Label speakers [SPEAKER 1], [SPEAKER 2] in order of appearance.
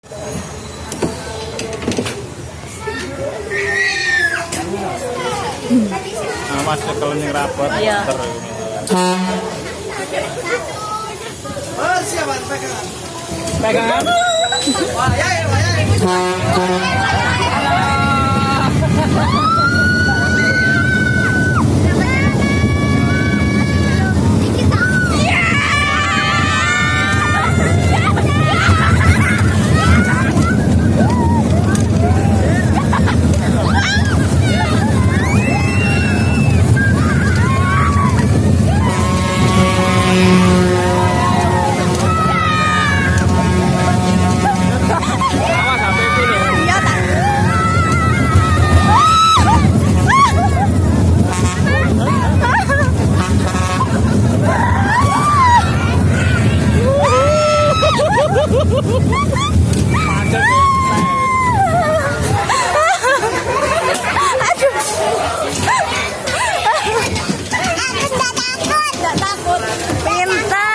[SPEAKER 1] Nah, mas kalau yang rapor
[SPEAKER 2] iya.
[SPEAKER 3] Oh, siapa pegangan?
[SPEAKER 1] Pegangan.
[SPEAKER 3] Wah, ya.
[SPEAKER 2] Pintar.